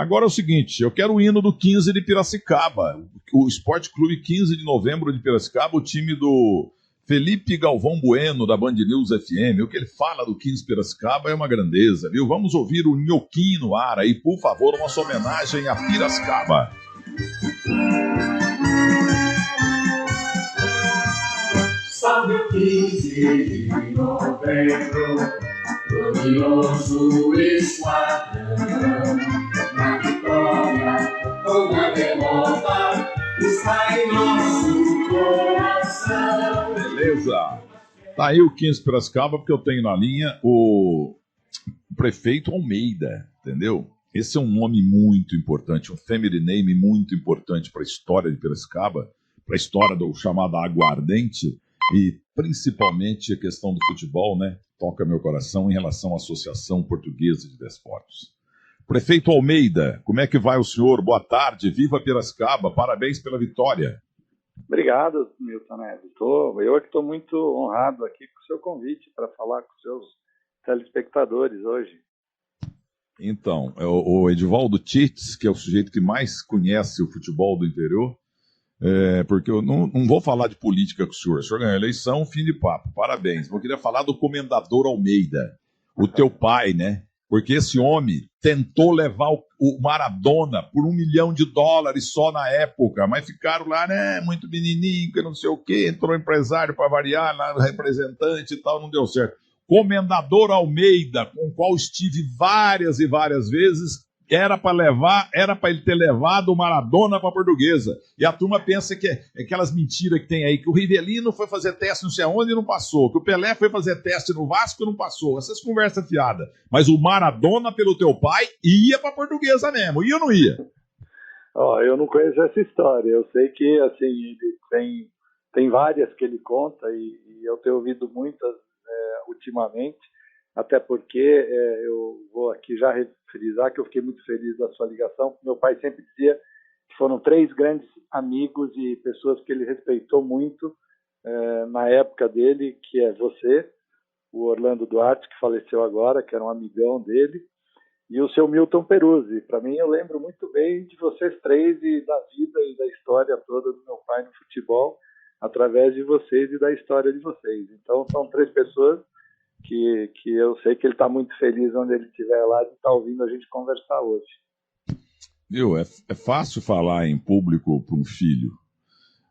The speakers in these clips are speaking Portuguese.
Agora é o seguinte, eu quero o hino do 15 de Piracicaba, o Esporte Clube 15 de Novembro de Piracicaba, o time do Felipe Galvão Bueno, da Band News FM. O que ele fala do 15 Piracicaba é uma grandeza, viu? Vamos ouvir o Nhoquinho no ar aí, por favor, uma sua homenagem a Piracicaba. Salve o 15 de novembro, glorioso esquadrão, na vitória ou na derrota, está em nosso coração. Beleza. Tá aí o 15 Piracicaba, porque eu tenho na linha o prefeito Almeida, entendeu? Esse é um nome muito importante, um family name muito importante para a história de Piracicaba, para a história do chamado Aguardente e principalmente a questão do futebol, né? Toca meu coração em relação à Associação Portuguesa de Desportos. Prefeito Almeida, como é que vai o senhor? Boa tarde, viva Piracicaba, parabéns pela vitória. Obrigado, Milton Neves. Eu é que estou muito honrado aqui com o seu convite para falar com os seus telespectadores hoje. Então, o Edivaldo Tits, que é o sujeito que mais conhece o futebol do interior, porque eu não vou falar de política com o senhor ganhou a eleição, fim de papo, parabéns. Eu queria falar do Comendador Almeida, o teu pai, né? Porque esse homem tentou levar o Maradona por $1 milhão só na época, mas ficaram lá, né, muito menininho, que não sei o quê, entrou empresário para variar, lá representante e tal, não deu certo. Comendador Almeida, com o qual estive várias e várias vezes, era para ele ter levado o Maradona para a Portuguesa. E a turma pensa que é aquelas mentiras que tem aí, que o Rivelino foi fazer teste não sei aonde e não passou, que o Pelé foi fazer teste no Vasco e não passou. Essas conversas fiadas. Mas o Maradona, pelo teu pai, ia para a Portuguesa mesmo. Ia ou não ia? Eu não conheço essa história. Eu sei que assim, ele tem várias que ele conta e eu tenho ouvido muitas ultimamente. Até porque eu vou aqui já frisar que eu fiquei muito feliz da sua ligação. Meu pai sempre dizia que foram 3 grandes amigos e pessoas que ele respeitou muito na época dele, que é você, o Orlando Duarte, que faleceu agora, que era um amigão dele, e o seu Milton Peruzzi. Para mim, eu lembro muito bem de vocês 3 e da vida e da história toda do meu pai no futebol, através de vocês e da história de vocês. Então, são 3 pessoas que eu sei que ele está muito feliz onde ele estiver lá de estar ouvindo a gente conversar hoje. Viu, é fácil falar em público para um filho,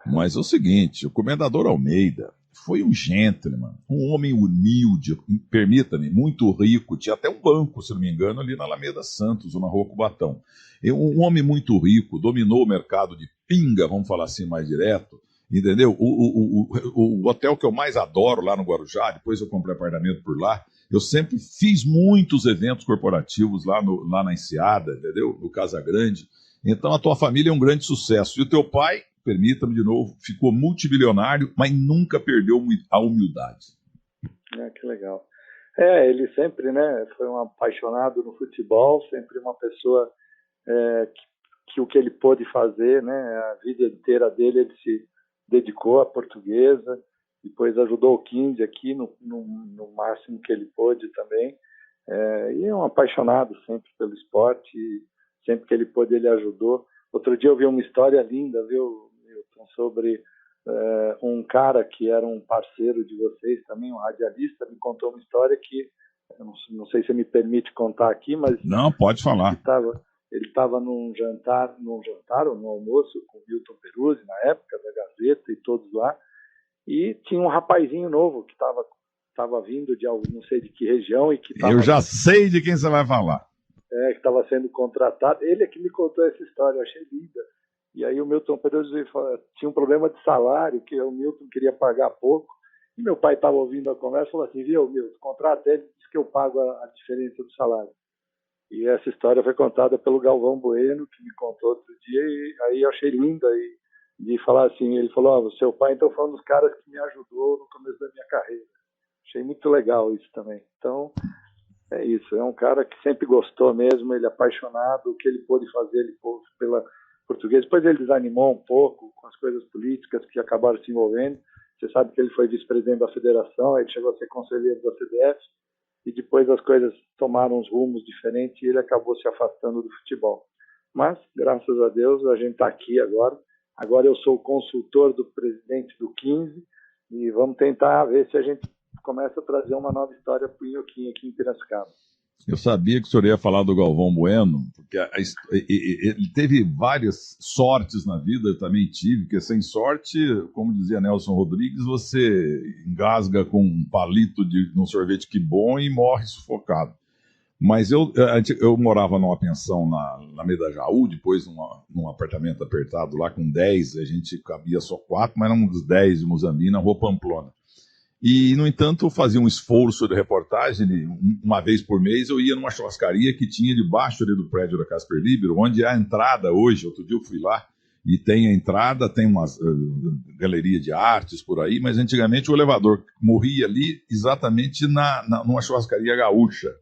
mas é o seguinte, o Comendador Almeida foi um gentleman, um homem humilde, permita-me, muito rico, tinha até um banco, se não me engano, ali na Alameda Santos, ou na Rua Cubatão. Um homem muito rico, dominou o mercado de pinga, vamos falar assim mais direto, entendeu? O hotel que eu mais adoro lá no Guarujá, depois eu comprei apartamento por lá, eu sempre fiz muitos eventos corporativos lá na Enseada, entendeu? No Casa Grande. Então a tua família é um grande sucesso. E o teu pai, permita-me de novo, ficou multibilionário, mas nunca perdeu a humildade. Que legal. Ele sempre, né, foi um apaixonado no futebol, sempre uma pessoa que o que ele pôde fazer, né, a vida inteira dele, ele se dedicou à Portuguesa, depois ajudou o 15 aqui no máximo que ele pôde também, e é um apaixonado sempre pelo esporte, e sempre que ele pôde ele ajudou. Outro dia eu vi uma história linda, viu, Milton, sobre um cara que era um parceiro de vocês também, um radialista, me contou uma história que, eu não sei se você me permite contar aqui, mas... Não, pode falar. Ele estava num jantar ou num almoço com o Milton Peruzzi, na época da Gazeta e todos lá, e tinha um rapazinho novo que estava vindo de não sei de que região. Eu já sei de quem você vai falar. Que estava sendo contratado. Ele é que me contou essa história, eu achei linda. E aí o Milton Peruzzi tinha um problema de salário, que o Milton queria pagar pouco, e meu pai estava ouvindo a conversa e falou assim, viu, Milton, contrata ele, diz que eu pago a diferença do salário. E essa história foi contada pelo Galvão Bueno, que me contou outro dia, e aí eu achei linda de falar assim, ele falou, o seu pai então foi um dos caras que me ajudou no começo da minha carreira. Achei muito legal isso também. Então, é isso, é um cara que sempre gostou mesmo, ele é apaixonado, o que ele pôde fazer, ele pôde pela Portuguesa. Depois ele desanimou um pouco com as coisas políticas que acabaram se envolvendo. Você sabe que ele foi vice-presidente da federação, aí ele chegou a ser conselheiro da CBF, e depois as coisas tomaram uns rumos diferentes e ele acabou se afastando do futebol. Mas, graças a Deus, a gente está aqui agora. Agora eu sou o consultor do presidente do 15 e vamos tentar ver se a gente começa a trazer uma nova história para o Inhoquinho aqui em Piracicaba. Eu sabia que o senhor ia falar do Galvão Bueno, porque ele teve várias sortes na vida, eu também tive, porque sem sorte, como dizia Nelson Rodrigues, você engasga com um palito de um sorvete que bom e morre sufocado. Mas eu morava numa pensão na Meida Jaú, depois num apartamento apertado lá com 10, a gente cabia só 4, mas éramos 10 de Muzambique, na Rua Pamplona. E, no entanto, eu fazia um esforço de reportagem, uma vez por mês eu ia numa churrascaria que tinha debaixo ali do prédio da Casper Libero, onde a entrada hoje, outro dia eu fui lá, e tem a entrada, tem uma galeria de artes por aí, mas antigamente o elevador morria ali exatamente numa churrascaria gaúcha.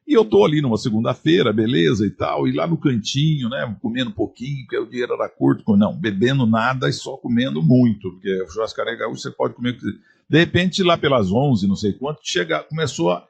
E eu tô ali numa segunda-feira, beleza e tal, e lá no cantinho, né, comendo um pouquinho, porque o dinheiro era curto, não, bebendo nada e só comendo muito, porque a churrascaria gaúcha você pode comer o que você... De repente, lá pelas 11, não sei quanto, começou a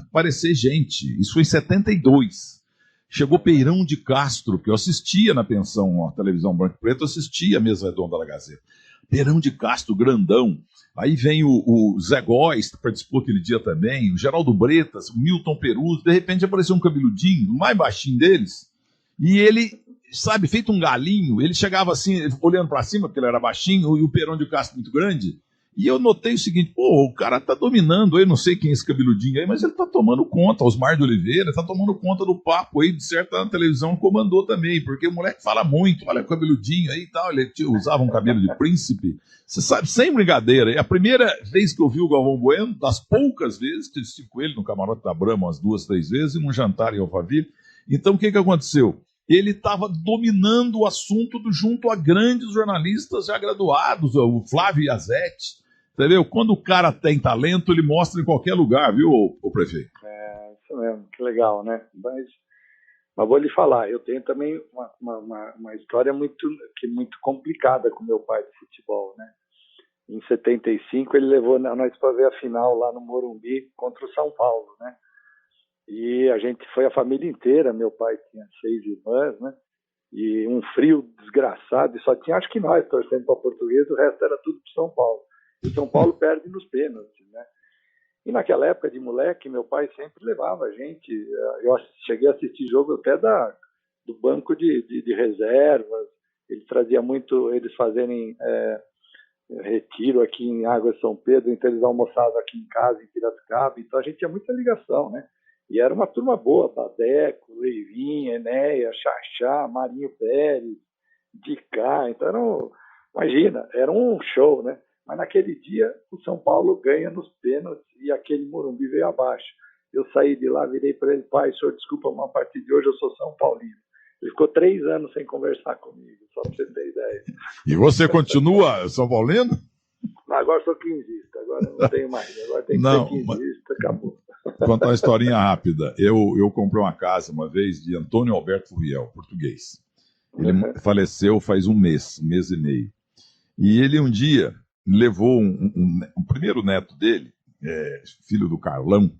aparecer gente. Isso foi em 72. Chegou Peirão de Castro, que eu assistia na pensão, a televisão branco e preto, eu assistia a mesa redonda da Gazeta. Peirão de Castro, grandão. Aí vem o Zé Góes, que participou aquele dia também, o Geraldo Bretas, o Milton Peruzzo. De repente apareceu um cabeludinho, o mais baixinho deles, e ele, sabe, feito um galinho, ele chegava assim, olhando para cima, porque ele era baixinho, e o Peirão de Castro muito grande. E eu notei o seguinte, o cara tá dominando, eu não sei quem é esse cabeludinho aí, mas ele tá tomando conta, Osmar de Oliveira, tá tomando conta do papo aí, de certa televisão comandou também, porque o moleque fala muito, olha o cabeludinho aí e tal, ele usava um cabelo de príncipe, você sabe, sem brincadeira. E a primeira vez que eu vi o Galvão Bueno, das poucas vezes, que eu estive com ele no camarote da Brahma umas 2, 3 vezes, e num jantar em Alphaville, então o que aconteceu? Ele estava dominando o assunto junto a grandes jornalistas já graduados, o Flávio Iazetti. Entendeu? Quando o cara tem talento, ele mostra em qualquer lugar, viu, o prefeito? Isso mesmo, que legal, né? Mas vou lhe falar, eu tenho também uma história muito complicada com meu pai de futebol, né? Em 75, ele levou nós para ver a final lá no Morumbi contra o São Paulo, né? E a gente foi a família inteira, meu pai tinha 6 irmãs, né? E um frio desgraçado, e só tinha, acho que nós, torcendo para Portuguesa, o resto era tudo para São Paulo. E São Paulo perde nos pênaltis, né? E naquela época de moleque, meu pai sempre levava a gente. Eu cheguei a assistir jogo até do banco de reservas. Ele trazia muito eles fazerem retiro aqui em Águas de São Pedro, então eles almoçavam aqui em casa, em Piracicaba. Então a gente tinha muita ligação, né? E era uma turma boa, Badeco, Leivinha, Enéia, Xaxá, Marinho Pérez, Dicá. Então imagina, era um show, né? Mas naquele dia o São Paulo ganha nos pênaltis e aquele Morumbi veio abaixo. Eu saí de lá, virei para ele, pai, senhor, desculpa, mas a partir de hoje eu sou São Paulino. Ele ficou 3 anos sem conversar comigo, só para você ter ideia. E você continua São Paulino? Agora sou quinzista, agora não tenho mais. Agora tem que ser quinzista, acabou. Contar uma historinha rápida. Eu comprei uma casa uma vez de Antônio Alberto Furriel, português. Ele faleceu faz um mês e meio. E ele um dia levou o primeiro neto dele, filho do Carlão,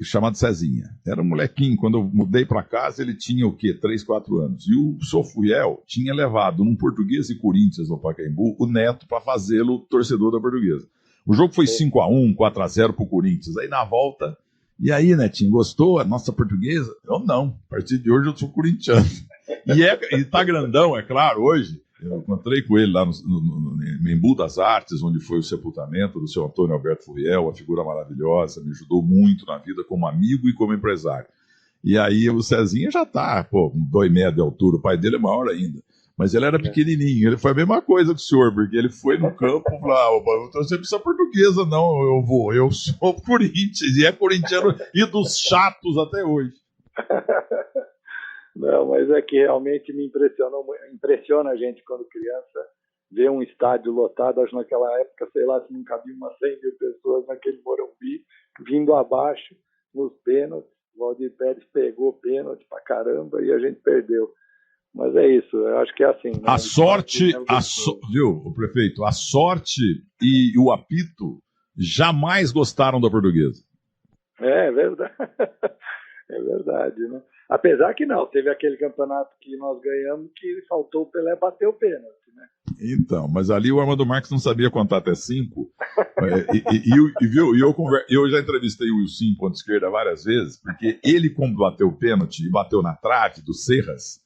chamado Cezinha. Era um molequinho, quando eu mudei para casa, ele tinha o quê? 3, 4 anos. E o Sofuriel tinha levado num Português e Corinthians no Pacaembu o neto para fazê-lo torcedor da Portuguesa. O jogo foi 5-1, 4-0 pro Corinthians. Aí na volta, e aí, Netinho, gostou a nossa Portuguesa? Eu não, a partir de hoje eu sou corintiano. E tá grandão, é claro, hoje. Eu encontrei com ele lá no Embu das Artes, onde foi o sepultamento do seu Antônio Alberto Furriel, uma figura maravilhosa, me ajudou muito na vida como amigo e como empresário. E aí o Cezinha já tá, com 2 metros de altura, o pai dele é maior ainda. Mas ele era pequenininho, ele foi a mesma coisa que o senhor, porque ele foi no campo e falou, você precisa portuguesa, não, eu sou Corinthians, e é corintiano e dos chatos até hoje. Não, mas é que realmente me impressiona a gente quando criança ver um estádio lotado. Acho que naquela época, sei lá, se não cabia umas 100 mil pessoas naquele Morumbi, vindo abaixo nos pênaltis. O Valdir Pérez pegou pênalti pra caramba e a gente perdeu. Mas é isso, eu acho que é assim. Né? A sorte, viu, o prefeito, a sorte e o apito jamais gostaram da Portuguesa. É verdade. É verdade, né? Apesar que não, teve aquele campeonato que nós ganhamos que faltou o Pelé bater o pênalti, né? Então, mas ali o Armando Marques não sabia contar até 5. Eu já entrevistei o Wilson, ponto esquerda, várias vezes, porque ele, quando bateu o pênalti e bateu na trave do Serras,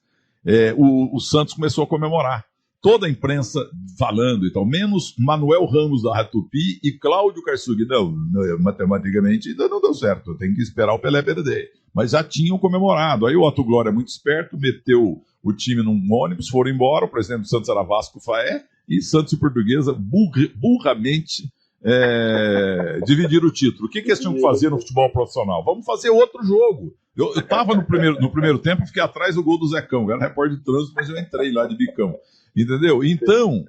o Santos começou a comemorar. Toda a imprensa falando e tal, menos Manuel Ramos da Rádio Tupi e Cláudio Karsug. Não, matematicamente ainda não deu certo, tem que esperar o Pelé perder. Mas já tinham comemorado. Aí o Otto Glória, muito esperto, meteu o time num ônibus, foram embora, o presidente do Santos era Vasco Faé, e Santos e Portuguesa burramente dividiram o título. O que eles tinham que fazer no futebol profissional? Vamos fazer outro jogo. Eu estava no primeiro tempo, fiquei atrás do gol do Zecão. Eu era repórter de trânsito, mas eu entrei lá de bicão. Entendeu? Então,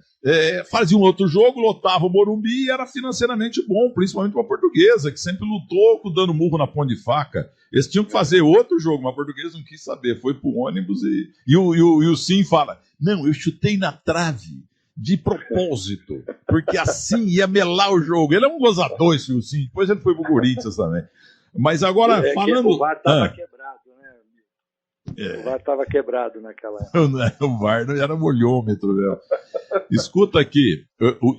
fazia um outro jogo, lotava o Morumbi e era financeiramente bom, principalmente para a Portuguesa, que sempre lutou dando murro na ponta de faca. Eles tinham que fazer outro jogo, mas a Portuguesa não quis saber, foi pro ônibus e o Sim fala, não, eu chutei na trave de propósito, porque assim ia melar o jogo. Ele é um gozador, esse Sim, depois ele foi pro Corinthians também. Mas agora, falando... O VAR estava quebrado, né? O VAR estava quebrado naquela época. O VAR não era molhômetro mesmo. Escuta aqui,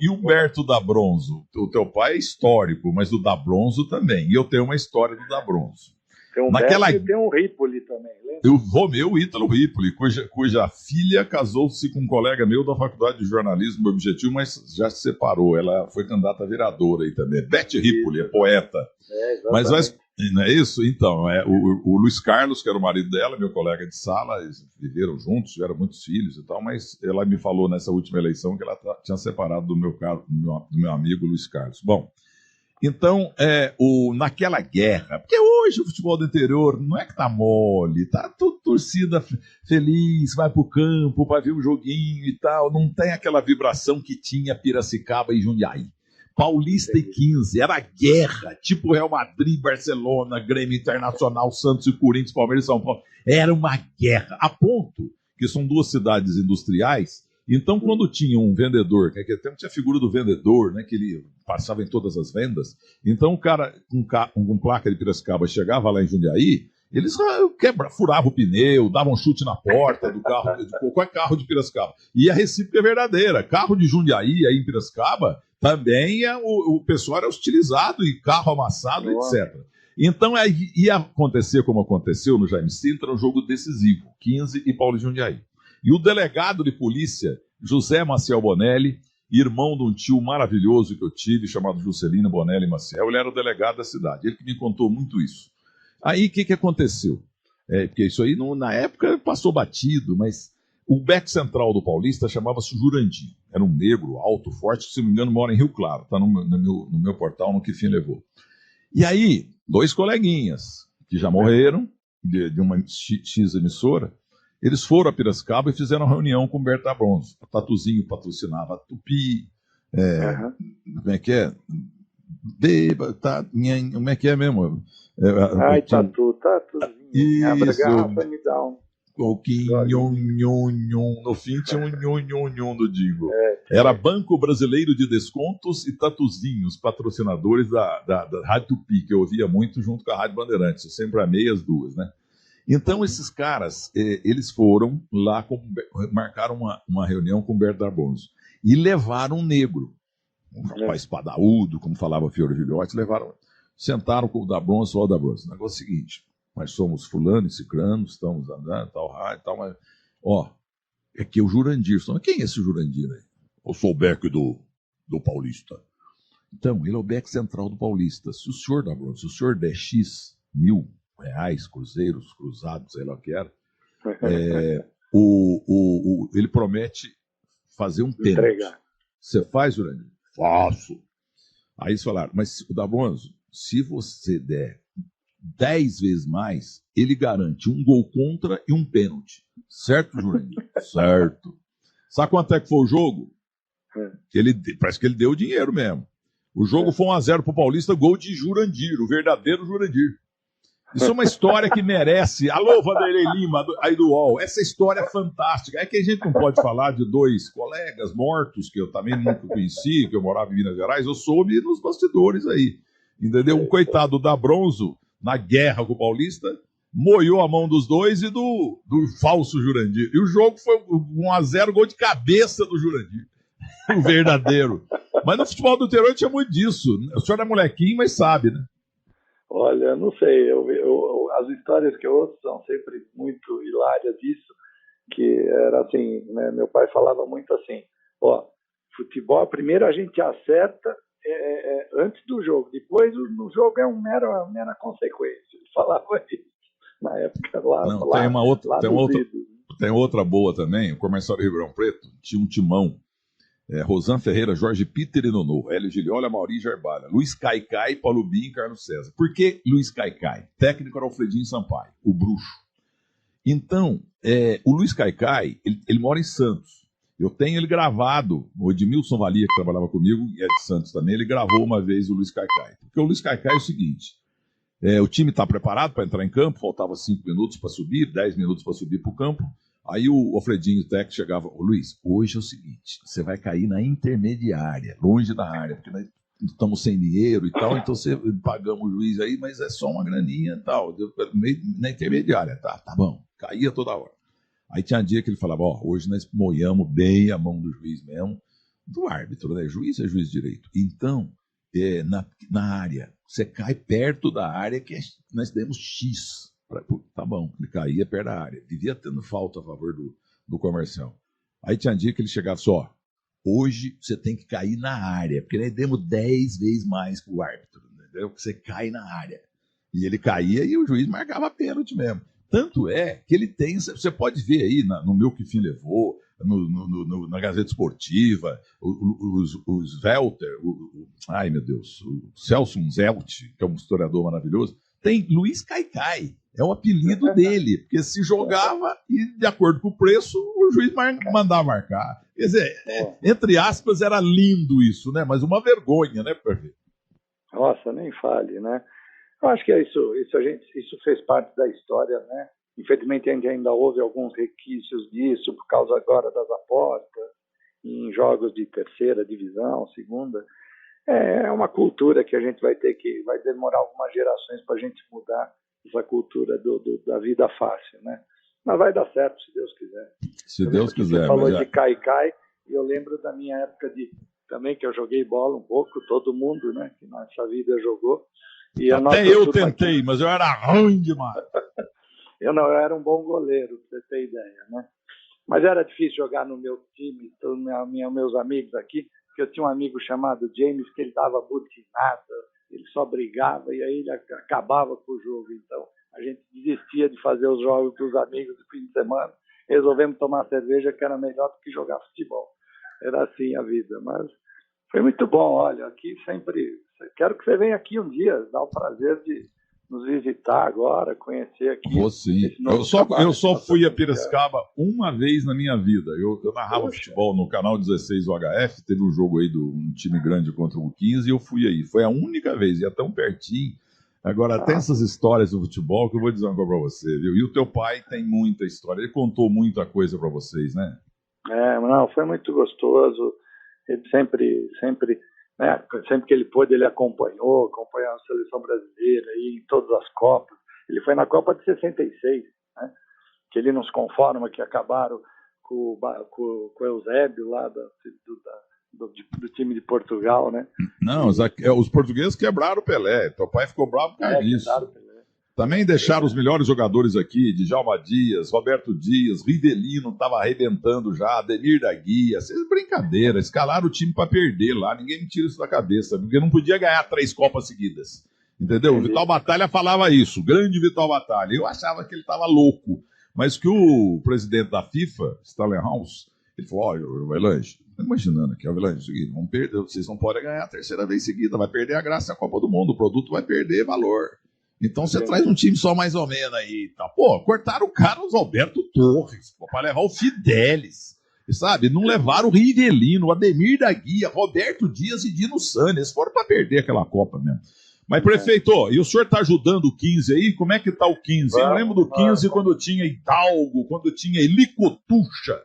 e o Humberto da Bronzo? O teu pai é histórico, mas o da Bronzo também. E eu tenho uma história do da Bronzo. Tem um Humberto e tem um Ripoli também, lembra? O Romeu Ítalo Ripoli, cuja filha casou-se com um colega meu da Faculdade de Jornalismo do Objetivo, mas já se separou. Ela foi candidata a vereadora aí também. Beth Ripoli, é poeta. Mas não é isso? Então, o Luiz Carlos, que era o marido dela, meu colega de sala, eles viveram juntos, tiveram muitos filhos e tal, mas ela me falou nessa última eleição que ela tinha separado do meu amigo Luiz Carlos. Bom, então, naquela guerra, porque hoje o futebol do interior não é que tá mole, tá tudo torcida feliz, vai pro campo, vai ver um joguinho e tal, não tem aquela vibração que tinha Piracicaba e Jundiaí. Paulista e 15, era guerra, tipo Real Madrid, Barcelona, Grêmio Internacional, Santos e Corinthians, Palmeiras e São Paulo. Era uma guerra, a ponto que são duas cidades industriais. Então, quando tinha um vendedor, que até tinha a figura do vendedor, né, que ele passava em todas as vendas, então o cara com placa de Piracicaba chegava lá em Jundiaí, eles furavam o pneu, davam um chute na porta do carro, de qualquer carro de Piracicaba. E a recíproca é verdadeira. Carro de Jundiaí, aí em Piracicaba, também o pessoal era hostilizado e carro amassado, etc. Então ia acontecer como aconteceu no Jaime Sintra, um jogo decisivo, 15 e Paulo de Jundiaí. E o delegado de polícia, José Maciel Bonelli, irmão de um tio maravilhoso que eu tive, chamado Juscelino Bonelli Maciel, ele era o delegado da cidade, ele que me contou muito isso. Aí o que aconteceu? Porque isso aí na época passou batido, mas o back central do Paulista chamava-se Jurandir. Era um negro, alto, forte, que, se não me engano, mora em Rio Claro. Está no meu portal, no Que Fim Levou. E aí, dois coleguinhas que já morreram, de uma X emissora, eles foram a Piracicaba e fizeram uma reunião com o Berta Bronzo. O Tatuzinho patrocinava a Tupi. Como é que é? Como é que é mesmo? Tatuzinho. Abra a garrafa e me dá um. No fim tinha um nhon do Dingo. Era Banco Brasileiro de Descontos e Tatuzinhos, patrocinadores da Rádio Tupi, que eu ouvia muito junto com a Rádio Bandeirantes. Eu sempre amei as duas, né? Então esses caras, eles foram lá, marcaram uma reunião com o Humberto da Bronzo e levaram um negro, um rapaz espadaúdo, como falava o Fiore Gilhote, sentaram com o da Bronzo e falou: da Bronzo, o negócio é o seguinte, nós somos fulano e cicrano, estamos andando, tal rádio, tal, mas, aqui é o Jurandir. Mas quem é esse Jurandir aí? Eu sou o Beck do Paulista. Então, ele é o Beck central do Paulista. Se o senhor, da Bronzo, se o senhor der X mil reais, cruzeiros, cruzados, sei lá o que era, ele promete fazer um pênalti. Você faz, Jurandir? Faço. Aí eles falaram, mas o da Bronzo, se você der 10 vezes mais, ele garante um gol contra e um pênalti. Certo, Jurandir? Certo. Sabe quanto é que foi o jogo? Parece que ele deu dinheiro mesmo. O jogo foi 1-0 pro Paulista, gol de Jurandir, o verdadeiro Jurandir. Isso é uma história que merece. Alô, Vanderlei Lima, aí do UOL. Essa história é fantástica. É que a gente não pode falar de dois colegas mortos, que eu também nunca conheci, que eu morava em Minas Gerais, eu soube nos bastidores aí. Entendeu? Um coitado da Bronzo, na guerra com o Paulista, moiou a mão dos dois e do falso Jurandir. E o jogo foi 1-0, gol de cabeça do Jurandir. O verdadeiro. Mas no futebol do interior tinha muito disso. O senhor é molequinho, mas sabe, né? Olha, não sei, as histórias que eu ouço são sempre muito hilárias disso, que era assim, né, meu pai falava muito assim, futebol, primeiro a gente acerta antes do jogo, depois no jogo é uma mera consequência. Ele falava isso na época lá. Não, tem outra boa também, o Comercial de Ribeirão Preto tinha um timão, Rosan Ferreira, Jorge Peter e Nonô, Hélio Giliola, Mauri Gerbalha, Luiz Caicai, Paulo Binho e Carlos César. Por que Luiz Caicai? Técnico era Alfredinho Sampaio, o bruxo. Então, o Luiz Caicai, ele mora em Santos. Eu tenho ele gravado, o Edmilson Valia, que trabalhava comigo, e é de Santos também, ele gravou uma vez o Luiz Caicai. Porque o Luiz Caicai é o seguinte, o time está preparado para entrar em campo, faltava 5 minutos para subir, 10 minutos para subir para o campo. Aí o Alfredinho, o técnico, chegava, Luiz, hoje é o seguinte, você vai cair na intermediária, longe da área, porque nós estamos sem dinheiro e tal, então você pagamos o juiz aí, mas é só uma graninha e tal, na intermediária, tá bom, caía toda hora. Aí tinha dia que ele falava, hoje nós moiamos bem a mão do juiz mesmo, do árbitro, né? Juiz é juiz de direito. Então, na área, você cai perto da área que nós demos X. Tá bom, ele caía perto da área. Vivia tendo falta a favor do Comercial. Aí tinha dia que ele chegava só, hoje você tem que cair na área, porque nós demos 10 vezes mais pro árbitro, entendeu? Que você cai na área. E ele caía e o juiz marcava pênalti mesmo. Tanto é que ele tem, você pode ver aí no Meu Que Fim Levou, na Gazeta Esportiva, os Welter, ai meu Deus, o Celso Zelt, que é um historiador maravilhoso, tem Luiz Caicai, é o apelido dele, porque se jogava e, de acordo com o preço, o juiz mandava marcar. Quer dizer, entre aspas, era lindo isso, né? Mas uma vergonha, né, Perfeito? Nossa, nem fale, né? Eu acho que isso fez parte da história, né? Infelizmente, ainda houve alguns requisitos disso, por causa agora das apostas, em jogos de terceira divisão, segunda. É uma cultura que a gente vai demorar algumas gerações para a gente mudar essa cultura da vida fácil, né? Mas vai dar certo, se Deus quiser. Se Deus quiser. Você falou de Caicai, e eu lembro da minha época também que eu joguei bola um pouco, todo mundo, né? Que nossa vida jogou. E até eu tentei, mas eu era ruim demais. Eu era um bom goleiro, pra você ter ideia, né? Mas era difícil jogar no meu time, meus amigos aqui, porque eu tinha um amigo chamado James, que ele dava butinada, ele só brigava e aí ele acabava com o jogo. Então, a gente desistia de fazer os jogos com os amigos no fim de semana, resolvemos tomar cerveja, que era melhor do que jogar futebol. Era assim a vida, mas foi muito bom. Olha, aqui sempre... Quero que você venha aqui um dia, dá o prazer de nos visitar agora, conhecer aqui. Vou sim. Eu só fui a Piracicaba uma vez na minha vida. Eu narrava futebol no canal 16 UHF, teve um jogo aí um time grande contra o 15 e eu fui aí. Foi a única vez, ia tão pertinho. Agora, tem essas histórias do futebol que eu vou dizer uma coisa pra você, viu? E o teu pai tem muita história, ele contou muita coisa pra vocês, né? Não, foi muito gostoso. Ele sempre que ele pôde, ele acompanhou a seleção brasileira e em todas as Copas. Ele foi na Copa de 66, né? Que ele nos conforma que acabaram com o Eusébio lá do time de Portugal, né? Não, os portugueses quebraram o Pelé. Teu pai ficou bravo por causa disso. Também deixaram os melhores jogadores aqui, Djalma Dias, Roberto Dias, Rivelino estava arrebentando já, Ademir da Guia. Brincadeira, escalaram o time para perder lá, ninguém me tira isso da cabeça, porque não podia ganhar 3 Copas seguidas. Entendeu? O Vital Batalha falava isso, grande Vital Batalha. Eu achava que ele estava louco, mas que o presidente da FIFA, Stallenhaus, ele falou, olha, Avelange, imaginando aqui, Avelange, seguinte, vamos perder, vocês não podem ganhar a 3ª vez seguida, vai perder a graça da Copa do Mundo, o produto vai perder valor. Então você traz um time só mais ou menos aí, tá? Pô, cortaram o Carlos Alberto Torres, para levar o Fidelis, sabe? Não levaram o Rivelino, o Ademir da Guia, Roberto Dias e Dino Sani, eles foram para perder aquela Copa mesmo. Mas, prefeito, e o senhor tá ajudando o 15 aí? Como é que tá o 15? Eu lembro do 15 quando tinha Hidalgo, quando tinha Elicotuxa.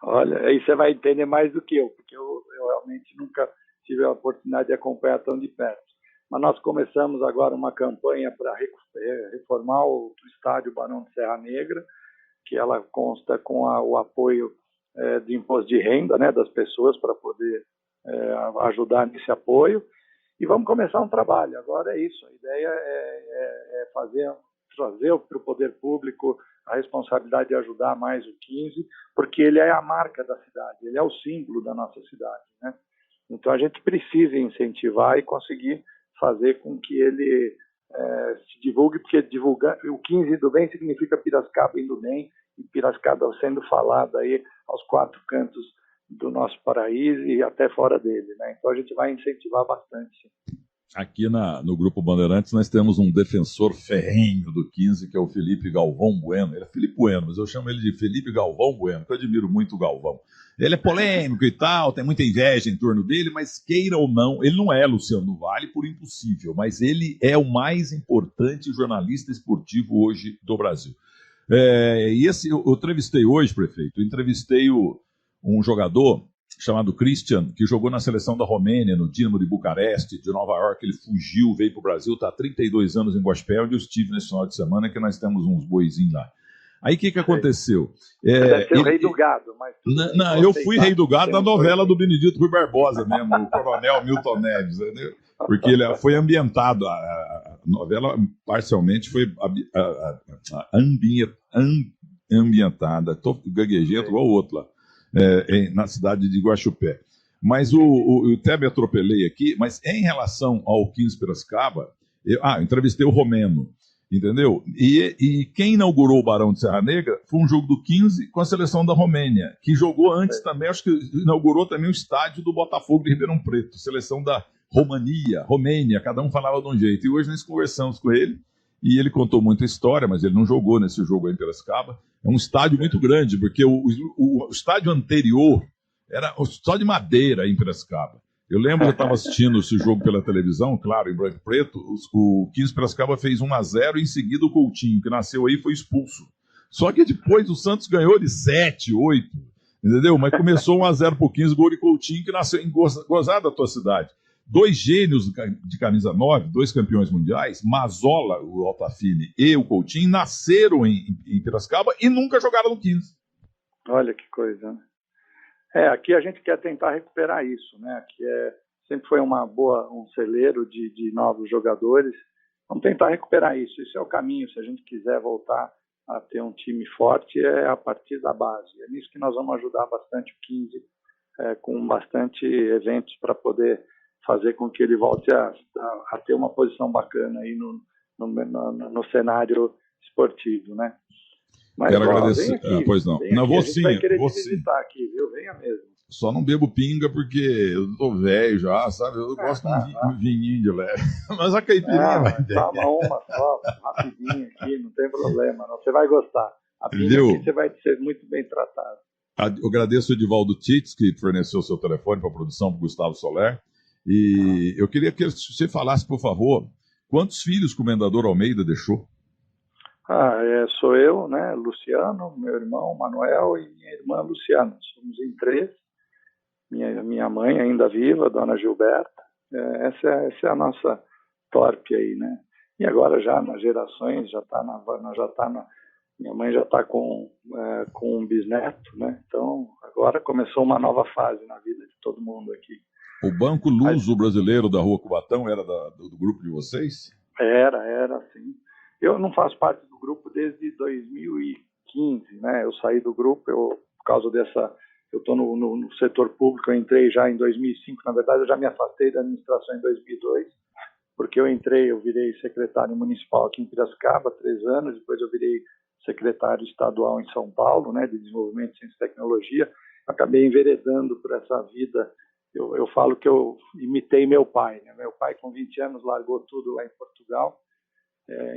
Olha, aí você vai entender mais do que eu, porque eu realmente nunca tive a oportunidade de acompanhar tão de perto. mas nós começamos agora uma campanha para reformar o estádio Barão de Serra Negra, que ela consta com o apoio de imposto de renda, né, das pessoas para poder ajudar nesse apoio. E vamos começar um trabalho. Agora é isso. A ideia é trazer para o poder público a responsabilidade de ajudar mais o 15, porque ele é a marca da cidade, ele é o símbolo da nossa cidade, né? Então a gente precisa incentivar e conseguir fazer com que ele se divulgue, porque divulgar o 15 indo bem significa Piracicaba indo bem, e Piracicaba sendo falada aí aos 4 cantos do nosso paraíso e até fora dele, né? Então a gente vai incentivar bastante. Aqui no Grupo Bandeirantes nós temos um defensor ferrenho do 15, que é o Felipe Galvão Bueno. Ele é Felipe Bueno, mas eu chamo ele de Felipe Galvão Bueno, que eu admiro muito o Galvão. Ele é polêmico e tal, tem muita inveja em torno dele, mas queira ou não, ele não é Luciano do Vale por impossível, mas ele é o mais importante jornalista esportivo hoje do Brasil. E eu entrevistei hoje, prefeito, um jogador chamado Christian, que jogou na seleção da Romênia, no Dinamo de Bucareste, de Nova York. Ele fugiu, veio para o Brasil, está há 32 anos em Gospel, onde eu estive nesse final de semana, que nós temos uns boizinhos lá. Aí o que aconteceu? Deve ser o Rei do Gado. Mas não, eu fui Rei do Gado na novela do Benedito Rui Barbosa mesmo, o Coronel Milton Neves, entendeu? Porque ele foi ambientado, a novela parcialmente foi ambientada, estou gaguejento igual o outro lá, na cidade de Guaxupé. Mas eu até me atropelei aqui, mas em relação ao 15 Piracicaba, eu entrevistei o Romeno, entendeu? E quem inaugurou o Barão de Serra Negra foi um jogo do 15 com a seleção da Romênia, que jogou antes também, acho que inaugurou também o estádio do Botafogo de Ribeirão Preto, seleção da Romênia, cada um falava de um jeito. E hoje nós conversamos com ele, e ele contou muita história, mas ele não jogou nesse jogo aí em Piracicaba. É um estádio muito grande, porque o estádio anterior era só de madeira em Piracicaba. Eu lembro que eu estava assistindo esse jogo pela televisão, claro, em branco e preto. O 15 Piracicaba fez 1-0 e em seguida o Coutinho, que nasceu aí, foi expulso. Só que depois o Santos ganhou de 7, 8, entendeu? Mas começou 1-0 pro 15, gol de Coutinho, que nasceu em Gozada da tua cidade. 2 gênios de camisa 9, 2 campeões mundiais, Mazola, o Altafine, e o Coutinho, nasceram em Piracicaba e nunca jogaram no 15. Olha que coisa, né? Aqui a gente quer tentar recuperar isso, né? Aqui sempre foi um celeiro de novos jogadores. Vamos tentar recuperar isso. Isso é o caminho. Se a gente quiser voltar a ter um time forte, é a partir da base. É nisso que nós vamos ajudar bastante o 15, com bastante eventos para poder fazer com que ele volte a ter uma posição bacana aí no cenário esportivo, né? Mas, quero agradecer. Aqui, pois não. Não, vou sim. Vai querer te visitar aqui, viu? Venha mesmo. Só não bebo pinga porque eu tô velho já, sabe? Eu gosto de um vinhinho de leve. Mas a caipirinha vai ter. Toma uma só, rapidinho aqui, não tem problema. Não. Você vai gostar. A pinga aqui você vai ser muito bem tratado. Eu agradeço o Edivaldo Tits, que forneceu o seu telefone para a produção, para o Gustavo Soler. E eu queria que você falasse, por favor, quantos filhos o Comendador Almeida deixou? Sou eu, né, Luciano, meu irmão Manuel e minha irmã Luciana. Somos em 3. Minha mãe ainda viva, Dona Gilberta. Essa é a nossa torpe aí, né? E agora já nas gerações, minha mãe já está com um bisneto, né? Então agora começou uma nova fase na vida de todo mundo aqui. O Banco Luso Brasileiro da Rua Cubatão era do grupo de vocês? Era, sim. Eu não faço parte do grupo desde 2015, né? Eu saí do grupo, por causa dessa... Eu estou no setor público, eu entrei já em 2005. Na verdade, eu já me afastei da administração em 2002, porque eu virei secretário municipal aqui em Piracicaba, 3 anos, depois eu virei secretário estadual em São Paulo, né, de Desenvolvimento, Ciência e Tecnologia. Acabei enveredando por essa vida. Eu falo que eu imitei meu pai, né? Meu pai, com 20 anos, largou tudo lá em Portugal,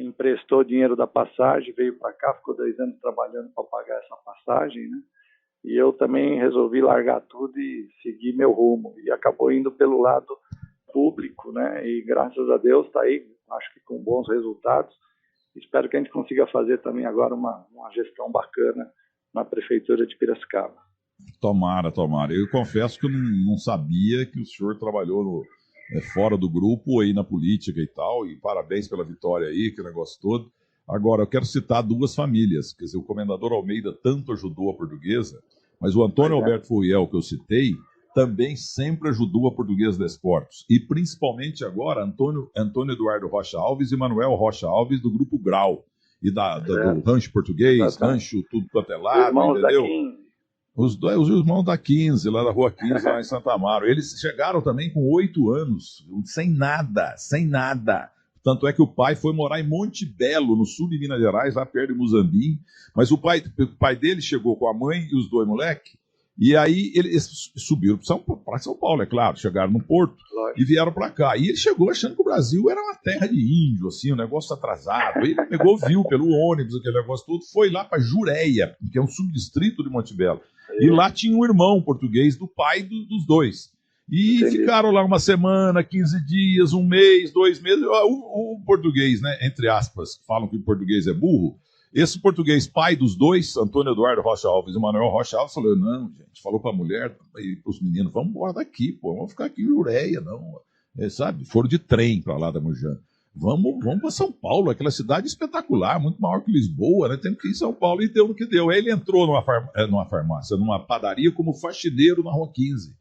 emprestou dinheiro da passagem, veio para cá, ficou 2 anos trabalhando para pagar essa passagem, né? E eu também resolvi largar tudo e seguir meu rumo. E acabou indo pelo lado público, né? E graças a Deus está aí, acho que com bons resultados. Espero que a gente consiga fazer também agora uma gestão bacana na Prefeitura de Piracicaba. Tomara. Eu confesso que eu não sabia que o senhor trabalhou fora do grupo, aí na política e tal, e parabéns pela vitória aí, que negócio todo. Agora, eu quero citar duas famílias, quer dizer, o Comendador Almeida tanto ajudou a Portuguesa, mas o Antônio Alberto Furiel, que eu citei, também sempre ajudou a Portuguesa Desportos. E principalmente agora, Antônio Eduardo Rocha Alves e Manuel Rocha Alves, do Grupo Grau. E do Rancho Português, Rancho tudo quanto é lado, entendeu? Os irmãos da 15, lá da Rua 15, lá em Santa Amaro. Eles chegaram também com 8 anos, sem nada. Tanto é que o pai foi morar em Monte Belo, no sul de Minas Gerais, lá perto de Muzambinho. Mas o pai dele chegou com a mãe e os dois moleques. E aí eles subiram para São Paulo, é claro, chegaram no Porto e vieram para cá. E ele chegou achando que o Brasil era uma terra de índio, assim, um negócio atrasado. Aí ele pegou, viu pelo ônibus, aquele negócio todo, foi lá para Jureia, que é um subdistrito de Monte Belo. E lá tinha um irmão português do pai dos dois. E ficaram lá uma semana, 15 dias, um mês, 2 meses. O português, né, entre aspas, falam que o português é burro. Esse português, pai dos dois, Antônio Eduardo Rocha Alves e Manuel Rocha Alves, falou, não, gente, falou para a mulher e para os meninos, vamos embora daqui, pô, vamos ficar aqui em Jureia, não. Sabe, foram de trem para lá da Mujana. Vamos para São Paulo, aquela cidade espetacular, muito maior que Lisboa, né? Temos que ir em São Paulo e deu no que deu. Aí ele entrou numa farmácia, numa padaria como faxineiro na Rua 15.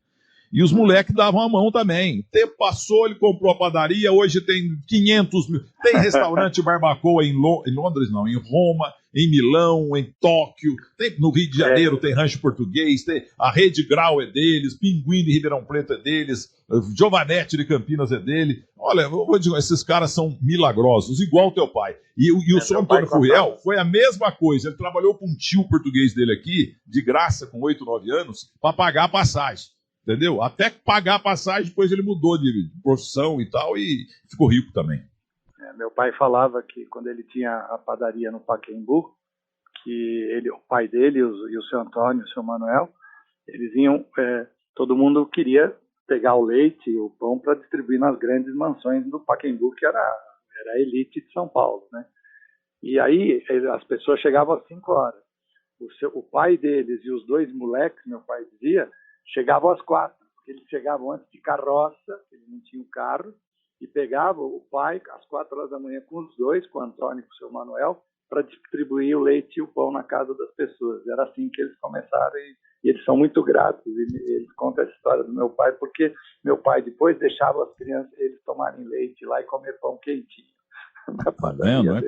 E os moleques davam a mão também. O tempo passou, ele comprou a padaria, hoje tem 500 mil. Tem restaurante barbacoa em Londres, não, em Roma, em Milão, em Tóquio. No Rio de Janeiro tem Rancho Português, a Rede Grau é deles, Pinguim de Ribeirão Preto é deles, Giovanetti de Campinas é dele. Olha, eu vou dizer, esses caras são milagrosos, igual o teu pai. E o seu Antônio Furiel foi a mesma coisa. Ele trabalhou com um tio português dele aqui, de graça, com 8, 9 anos, para pagar a passagem. Entendeu? Até pagar a passagem, depois ele mudou de profissão e tal, e ficou rico também. Meu pai falava que quando ele tinha a padaria no Pacaembu, que o pai dele e o seu Antônio, o seu Manuel, eles iam, todo mundo queria pegar o leite e o pão para distribuir nas grandes mansões do Pacaembu, que era a elite de São Paulo, né? E aí as pessoas chegavam às 5 horas. O pai deles e os 2 moleques, meu pai dizia, chegavam às 4, porque eles chegavam antes de carroça, eles não tinham carro, e pegavam o pai às 4 horas da manhã com os 2, com o Antônio e com o seu Manuel, para distribuir o leite e o pão na casa das pessoas. Era assim que eles começaram e eles são muito gratos. Eles contam essa história do meu pai, porque meu pai depois deixava as crianças eles tomarem leite lá e comer pão quentinho. Tá vendo? É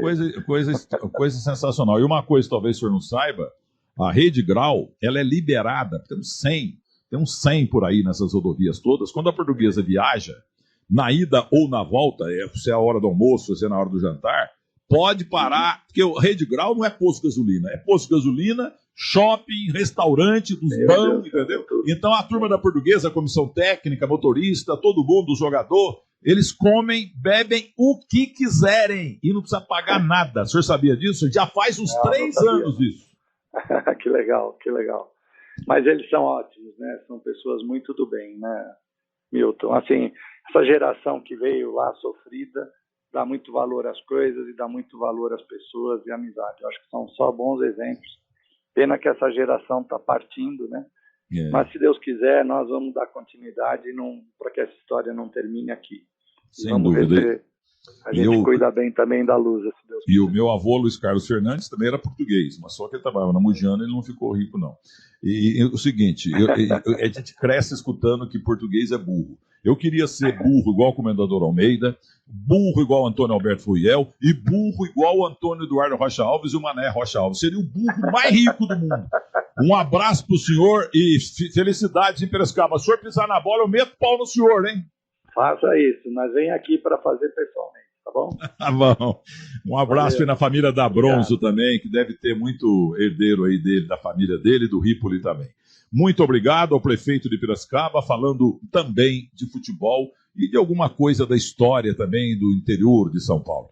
coisa sensacional. E uma coisa talvez o senhor não saiba, a Rede Grau, ela é liberada, tem uns 100 por aí nessas rodovias todas. Quando a Portuguesa viaja, na ida ou na volta, se é a hora do almoço, se é na hora do jantar, pode parar, porque o Rede Grau não é posto de gasolina, é posto de gasolina, shopping, restaurante, dos bancos, entendeu? Então a turma da Portuguesa, a comissão técnica, motorista, todo mundo, o jogador, eles comem, bebem o que quiserem e não precisa pagar nada. O senhor sabia disso? Já faz uns 3 anos isso. Que legal, que legal. Mas eles são ótimos, né? São pessoas muito do bem, né, Milton? Assim, essa geração que veio lá sofrida dá muito valor às coisas e dá muito valor às pessoas e à amizade. Eu acho que são só bons exemplos. Pena que essa geração está partindo, né? Mas se Deus quiser, nós vamos dar continuidade para que essa história não termine aqui. Sem dúvida. A gente cuida bem também da Lusa, se Deus quiser. E o meu avô, Luiz Carlos Fernandes, também era português, mas só que ele trabalhava na Mujana e ele não ficou rico, não. E o seguinte, a gente cresce escutando que português é burro. Eu queria ser burro igual o Comendador Almeida, burro igual o Antônio Alberto Furiel e burro igual o Antônio Eduardo Rocha Alves e o Mané Rocha Alves. Seria o burro mais rico do mundo. Um abraço pro senhor e felicidades em Piracicaba. Se o senhor pisar na bola, eu meto pau no senhor, hein? Faça isso, mas vem aqui para fazer pessoalmente, tá bom? Tá bom. Um abraço aí na família da Bronzo também, que deve ter muito herdeiro aí dele, da família dele e do Ripoli também. Muito obrigado ao prefeito de Piracicaba, falando também de futebol e de alguma coisa da história também do interior de São Paulo.